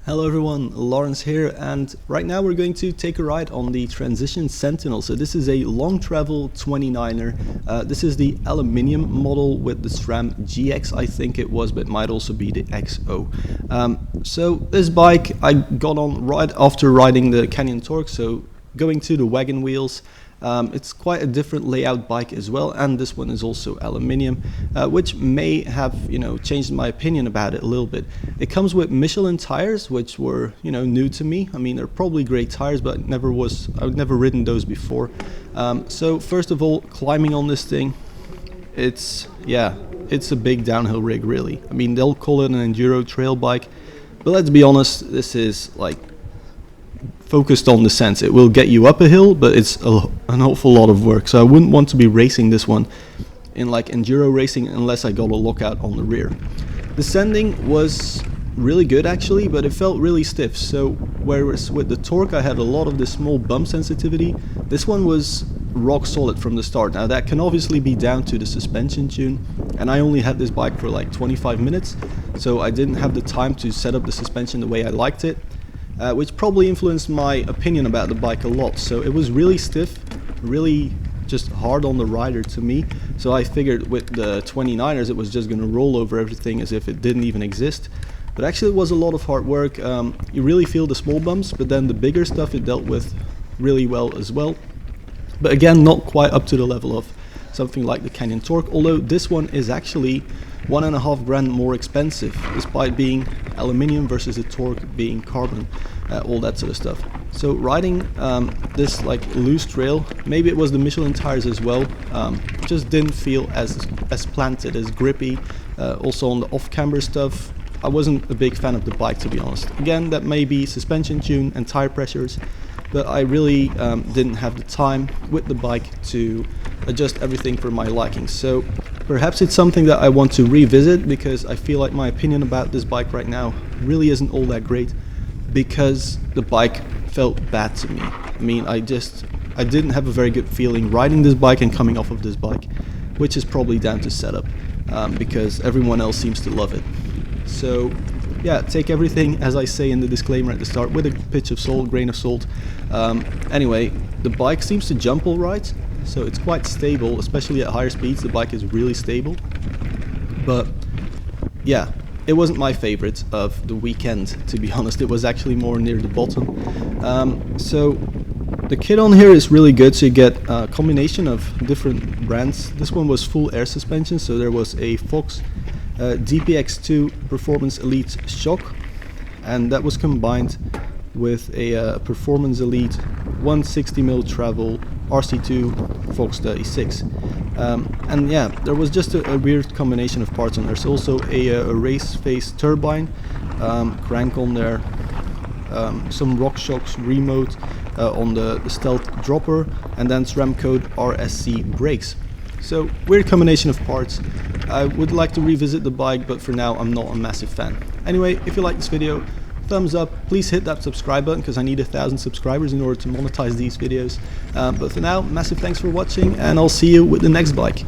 Hello everyone, Lawrence here, and right now we're going to take a ride on the Transition Sentinel. So this is a long travel 29er. This is the aluminium model with the SRAM GX, I think it was, but it might also be the XO. So this bike I got on right after riding the Canyon Torque, so going to the wagon wheels. It's quite a different layout bike as well, and this one is also aluminium, which may have changed my opinion about it a little bit. It comes with Michelin tires, which were new to me. I mean, they're probably great tires, but I've never ridden those before. So first of all, climbing on this thing, it's a big downhill rig, really. I mean, they'll call it an enduro trail bike, but let's be honest, this is like focused on the sense it will get you up a hill, but it's an awful lot of work. So I wouldn't want to be racing this one in like enduro racing unless I got a lockout on the rear. The sending was really good actually, but it felt really stiff. So whereas with the Torque I had a lot of the small bump sensitivity, this one was rock solid from the start. Now that can obviously be down to the suspension tune, and I only had this bike for like 25 minutes, so I didn't have the time to set up the suspension the way I liked it. Which probably influenced my opinion about the bike a lot. So it was really stiff, really just hard on the rider to me. So I figured with the 29ers it was just going to roll over everything as if it didn't even exist. But actually it was a lot of hard work. You really feel the small bumps, but then the bigger stuff it dealt with really well as well. But again, not quite up to the level of something like the Canyon Torque, although this one is actually $1.5 grand more expensive, despite being aluminium versus the Torque being carbon, all that sort of stuff. So riding this like loose trail, maybe it was the Michelin tires as well, just didn't feel as planted, as grippy. Also on the off-camber stuff, I wasn't a big fan of the bike, to be honest. Again, that may be suspension tune and tire pressures, but I really didn't have the time with the bike to adjust everything for my liking. So perhaps it's something that I want to revisit, because I feel like my opinion about this bike right now really isn't all that great, because the bike felt bad to me. I mean, I didn't have a very good feeling riding this bike and coming off of this bike, which is probably down to setup, because everyone else seems to love it. So yeah, take everything, as I say in the disclaimer at the start, with a pinch of salt, grain of salt. Anyway, the bike seems to jump all right, so it's quite stable, especially at higher speeds. The bike is really stable. But yeah, it wasn't my favorite of the weekend, to be honest. It was actually more near the bottom. So the kit on here is really good, so you get a combination of different brands. This one was full air suspension, so there was a Fox DPX2 Performance Elite shock, and that was combined with a Performance Elite 160mm travel RC2 Fox 36. And yeah, there was just a weird combination of parts on there. So also a race face turbine, crank on there, some RockShox remote on the stealth dropper, and then SRAM code RSC brakes. So weird combination of parts. I would like to revisit the bike, but for now I'm not a massive fan. Anyway, if you like this video, thumbs up. Please hit that subscribe button, because I need 1,000 subscribers in order to monetize these videos. But for now, massive thanks for watching, and I'll see you with the next bike.